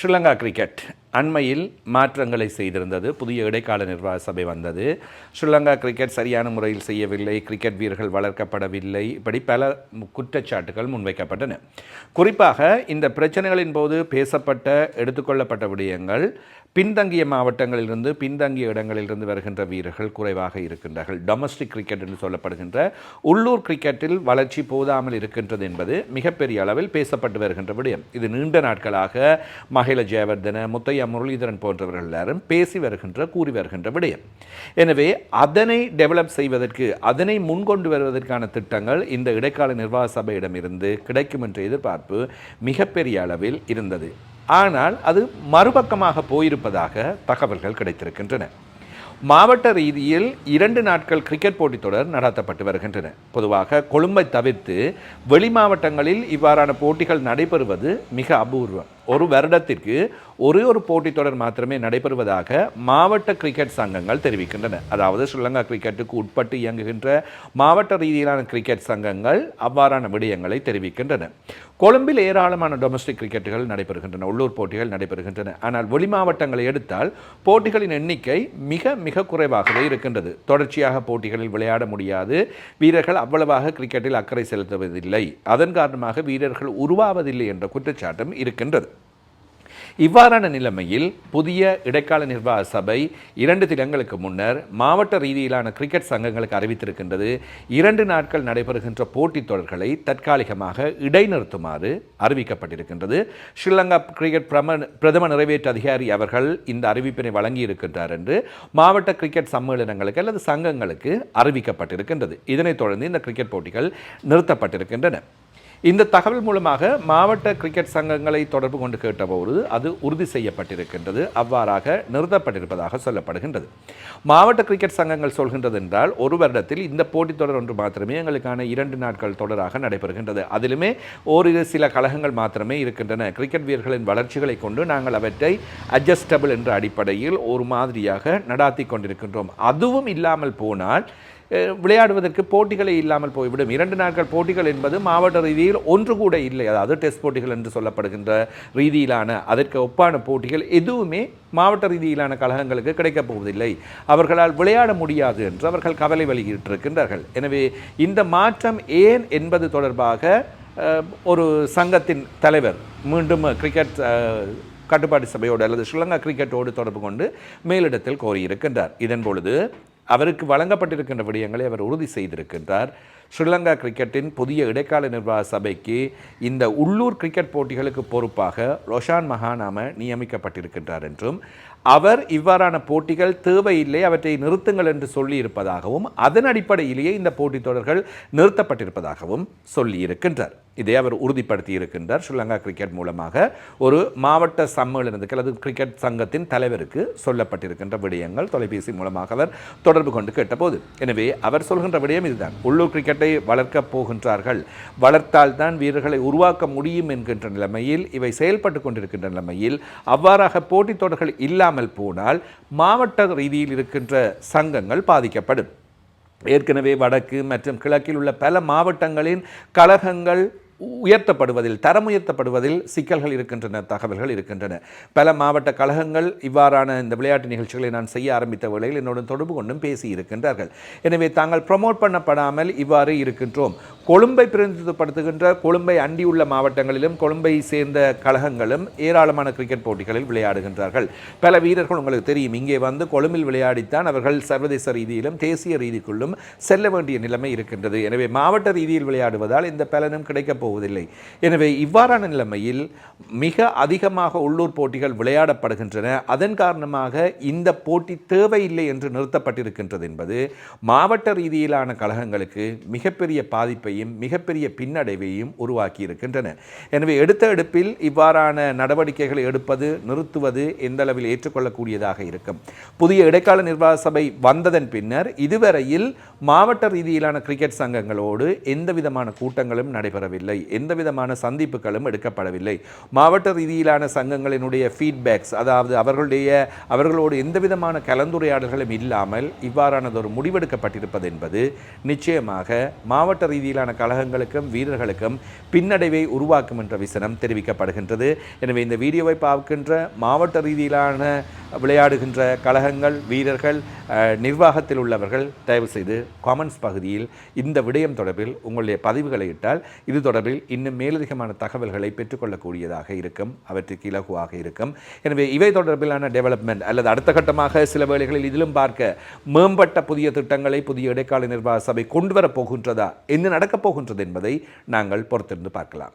Sri Lanka cricket அண்மையில் மாற்றங்களை செய்திருந்தது. புதிய இடைக்கால நிர்வாக சபை வந்தது. ஸ்ரீலங்கா கிரிக்கெட் சரியான முறையில் செய்யவில்லை, கிரிக்கெட் வீரர்கள் வளர்க்கப்படவில்லை, இப்படி பல குற்றச்சாட்டுகள் முன்வைக்கப்பட்டன. குறிப்பாக இந்த பிரச்சனைகளின் போது பேசப்பட்ட எடுத்துக்கொள்ளப்பட்ட விடயங்கள் பின்தங்கிய மாவட்டங்களிலிருந்து பின்தங்கிய இடங்களிலிருந்து வருகின்ற வீரர்கள் குறைவாக இருக்கின்றார்கள். டொமஸ்டிக் கிரிக்கெட் என்று சொல்லப்படுகின்ற உள்ளூர் கிரிக்கெட்டில் வளர்ச்சி போதாமல் இருக்கின்றது என்பது மிகப்பெரிய அளவில் பேசப்பட்டு வருகின்ற விடயம். இது நீண்ட நாட்களாக மகிழ ஜெயவர்தன, முத்தையா முரளிதரன் போன்றவர்கள் எல்லாரும் பேசி வருகின்ற கூறி வருகின்ற விடயம். எனவே அதனை டெவலப் செய்வதற்கு, அதனை முன்கொண்டு வருவதற்கான திட்டங்கள் இந்த இடைக்கால நிர்வாக சபையிடமிருந்து கிடைக்கும் என்ற எதிர்பார்ப்பு மிகப்பெரிய அளவில் இருந்தது. ஆனால் அது மறுபக்கமாக போயிருப்பதாக தகவல்கள் கிடைத்திருக்கின்றன. மாவட்ட ரீதியில் 2 நாட்கள் கிரிக்கெட் போட்டித் தொடர் நடத்தப்பட்டு வருகின்றன. பொதுவாக கொழும்பை தவிர்த்து வெளி மாவட்டங்களில் இவ்வாறான போட்டிகள் நடைபெறுவது மிக அபூர்வம். ஒரு வருடத்திற்கு ஒரு போட்டித் தொடர் மாத்திரமே நடைபெறுவதாக மாவட்ட கிரிக்கெட் சங்கங்கள் தெரிவிக்கின்றன. அதாவது ஸ்ரீலங்கா கிரிக்கெட்டுக்கு உட்பட்டு இயங்குகின்ற மாவட்ட ரீதியிலான கிரிக்கெட் சங்கங்கள் அவ்வாறான விடயங்களை தெரிவிக்கின்றன. கொழும்பில் ஏராளமான டொமஸ்டிக் கிரிக்கெட்டுகள் நடைபெறுகின்றன, உள்ளூர் போட்டிகள் நடைபெறுகின்றன. ஆனால் வெளி மாவட்டங்களை எடுத்தால் போட்டிகளின் எண்ணிக்கை மிக மிக குறைவாகவே இருக்கின்றது. தொடர்ச்சியாக போட்டிகளில் விளையாட முடியாது, வீரர்கள் அவ்வளவாக கிரிக்கெட்டில் அக்கறை செலுத்துவதில்லை, அதன் காரணமாக வீரர்கள் உருவாவதில்லை என்ற குற்றச்சாட்டும் இருக்கின்றது. இவ்வாறான நிலைமையில் புதிய இடைக்கால நிர்வாக சபை 2 தினங்களுக்கு முன்னர் மாவட்ட ரீதியிலான கிரிக்கெட் சங்கங்களுக்கு அறிவித்திருக்கின்றது, 2 நாட்கள் நடைபெறுகின்ற போட்டித் தொடர்களை தற்காலிகமாக இடைநிறுத்துமாறு அறிவிக்கப்பட்டிருக்கின்றது. ஸ்ரீலங்கா கிரிக்கெட் பிரதம நிறைவேற்று அதிகாரி அவர்கள் இந்த அறிவிப்பினை வழங்கியிருக்கின்றார் என்று மாவட்ட கிரிக்கெட் சம்மேளனங்களுக்கு அல்லது சங்கங்களுக்கு அறிவிக்கப்பட்டிருக்கின்றது. இதனைத் தொடர்ந்து இந்த கிரிக்கெட் போட்டிகள் நிறுத்தப்பட்டிருக்கின்றன. இந்த தகவல் மூலமாக மாவட்ட கிரிக்கெட் சங்கங்களை தொடர்பு கொண்டு கேட்டபோது அது உறுதி செய்யப்பட்டிருக்கின்றது, அவ்வாறாக நிறுத்தப்பட்டிருப்பதாக சொல்லப்படுகின்றது. மாவட்ட கிரிக்கெட் சங்கங்கள் சொல்கின்றது என்றால் ஒரு வருடத்தில் இந்த போட்டித் தொடர் ஒன்று மாத்திரமே எங்களுக்கான 2 நாட்கள் தொடராக நடைபெறுகின்றது. அதிலுமே ஓரிரு சில கழகங்கள் மாத்திரமே இருக்கின்றன. கிரிக்கெட் வீரர்களின் வளர்ச்சிகளை கொண்டு நாங்கள் அவற்றை அட்ஜஸ்டபிள் என்ற அடிப்படையில் ஒரு மாதிரியாக நடாத்தி கொண்டிருக்கின்றோம். அதுவும் இல்லாமல் போனால் விளையாடுவதற்கு போட்டிகளே இல்லாமல் போய்விடும். 2 நாட்கள் போட்டிகள் என்பது மாவட்ட ரீதியில் ஒன்று கூட இல்லை. அதாவது டெஸ்ட் போட்டிகள் என்று சொல்லப்படுகின்ற ரீதியிலான அதற்கு ஒப்பான போட்டிகள் எதுவுமே மாவட்ட ரீதியிலான கழகங்களுக்கு கிடைக்கப் போவதில்லை. அவர்களால் விளையாட முடியாது என்று அவர்கள் கவலை வெளியிட்டிருக்கின்றார்கள். எனவே இந்த மாற்றம் ஏன் என்பது தொடர்பாக ஒரு சங்கத்தின் தலைவர் மீண்டும் கிரிக்கெட் கட்டுப்பாட்டு சபையோடு அல்லது ஸ்ரீலங்கா கிரிக்கெட்டோடு தொடர்பு கொண்டு மேலிடத்தில் கோரியிருக்கின்றார். இதன் பொழுது அவருக்கு வழங்கப்பட்டிருக்கின்ற விடயங்களை அவர் உறுதி செய்திருக்கின்றார். ஸ்ரீலங்கா கிரிக்கெட்டின் புதிய இடைக்கால நிர்வாக சபைக்கு இந்த உள்ளூர் கிரிக்கெட் போட்டிகளுக்கு பொறுப்பாக ரொஷான் மகாநாம நியமிக்கப்பட்டிருக்கின்றார் என்றும், அவர் இவ்வாறான போட்டிகள் தேவையில்லை, அவற்றை நிறுத்துங்கள் என்று சொல்லியிருப்பதாகவும், அதன் அடிப்படையிலேயே இந்த போட்டித் தொடர்கள் நிறுத்தப்பட்டிருப்பதாகவும் சொல்லியிருக்கின்றார். இதை அவர் உறுதிப்படுத்தி இருக்கின்றார். ஸ்ரீலங்கா கிரிக்கெட் மூலமாக ஒரு மாவட்ட சம்மேளனத்துக்கு அல்லது கிரிக்கெட் சங்கத்தின் தலைவருக்கு சொல்லப்பட்டிருக்கின்ற விடயங்கள் தொலைபேசி மூலமாக அவர் தொடர்பு கொண்டு கேட்டபோது, எனவே அவர் சொல்கின்ற விடயம் இதுதான், உள்ளூர் கிரிக்கெட்டை வளர்க்கப் போகின்றார்கள், வளர்த்தால்தான் வீரர்களை உருவாக்க முடியும் என்கின்ற நிலைமையில் இவை செயல்பட்டு கொண்டிருக்கின்ற நிலைமையில் அவ்வாறாக போட்டித் தொடர்கள் இல்லாமல் போனால் மாவட்ட ரீதியில் இருக்கின்ற சங்கங்கள் பாதிக்கப்படும். ஏற்கனவே வடக்கு மற்றும் கிழக்கில் உள்ள பல மாவட்டங்களின் கழகங்கள் உயர்த்தப்படுவதில், தரம் உயர்த்தப்படுவதில் சிக்கல்கள் இருக்கின்றன, தகவல்கள் இருக்கின்றன. பல மாவட்ட கழகங்கள் இவ்வாறான இந்த விளையாட்டு நிகழ்ச்சிகளை நான் செய்ய ஆரம்பித்த வேளையில் என்னுடன் தொடர்பு கொண்டும் பேசி இருக்கின்றார்கள். எனவே தாங்கள் ப்ரமோட் பண்ணப்படாமல் இவ்வாறு இருக்கின்றோம். கொழும்பை பிரதிநிதித்துவப்படுத்துகின்ற கொழும்பை அண்டியுள்ள மாவட்டங்களிலும் கொழும்பை சேர்ந்த கழகங்களும் ஏராளமான கிரிக்கெட் போட்டிகளில் விளையாடுகின்றார்கள். பல வீரர்கள் உங்களுக்கு தெரியும், இங்கே வந்து கொழும்பில் விளையாடித்தான் அவர்கள் சர்வதேச ரீதியிலும் தேசிய ரீதிக்குள்ளும் செல்ல வேண்டிய நிலைமை இருக்கின்றது. எனவே மாவட்ட ரீதியில் விளையாடுவதால் இந்த பலனும் கிடைக்கப் போவதில்லை. எனவே இவ்வாறான நிலைமையில் மிக அதிகமாக உள்ளூர் போட்டிகள் விளையாடப்படுகின்றன. அதன் காரணமாக இந்த போட்டி தேவையில்லை என்று நிறுத்தப்பட்டிருக்கின்றது என்பது மாவட்ட ரீதியிலான கழகங்களுக்கு மிகப்பெரிய பாதிப்பையும் மிகப்பெரிய பின்னடைவையும் உருவாக்கி இருக்கின்றன. எனவே எடுத்த எடுப்பில் இவ்வாறான நடவடிக்கைகளை எடுப்பது, நிறுத்துவது எந்த அளவில் ஏற்றுக்கொள்ளக்கூடியதாக இருக்கும். புதிய இடைக்கால நிர்வாக சபை வந்ததன் பின்னர் இதுவரையில் மாவட்ட ரீதியிலான கிரிக்கெட் சங்கங்களோடு எந்த விதமான கூட்டங்களும் நடைபெறவில்லை, எந்த விதமான சந்திப்புகளும் எடுக்கப்படவில்லை. மாவட்ட ரீதியிலான சங்கங்களினுடைய ஃபீட்பேக்ஸ், அதாவது அவர்களோடு எந்த விதமான கலந்துரையாடல்களும் இல்லாமல் இவ்வாறானதொரு முடிவெடுக்கப்பட்டிருப்பது என்பது நிச்சயமாக மாவட்ட ரீதியிலான தொடர்பிலான கழகங்களுக்கும் வீரர்களுக்கும் பின்னடைவை உருவாக்கும் என்ற விசனம் தெரிவிக்கப்படுகின்றது. எனவே இந்த வீடியோவை பார்க்கின்ற மாவட்ட ரீதியிலான விளையாடுகின்ற கழகங்கள், வீரர்கள், நிர்வாகத்தில் உள்ளவர்கள் தயவு செய்து காமெண்ட்ஸ் பகுதியில் இந்த விடயம் தொடர்பில் உங்களுடைய பதிவுகளை இட்டால் இது தொடர்பில் இன்னும் மேலதிகமான தகவல்களை பெற்றுக்கொள்ளக்கூடியதாக இருக்கும், அவற்றுக்கு இலகுவாக இருக்கும். எனவே இவை தொடர்பிலான டெவலப்மெண்ட் அல்லது அடுத்த கட்டமாக சில வேளைகளில் இதிலும் பார்க்க மேம்பட்ட புதிய திட்டங்களை புதிய இடைக்கால நிர்வாக சபை கொண்டு வரப் போகின்றதா, என்ன நடக்கப் போகின்றது என்பதை நாங்கள் பொறுத்திருந்து பார்க்கலாம்.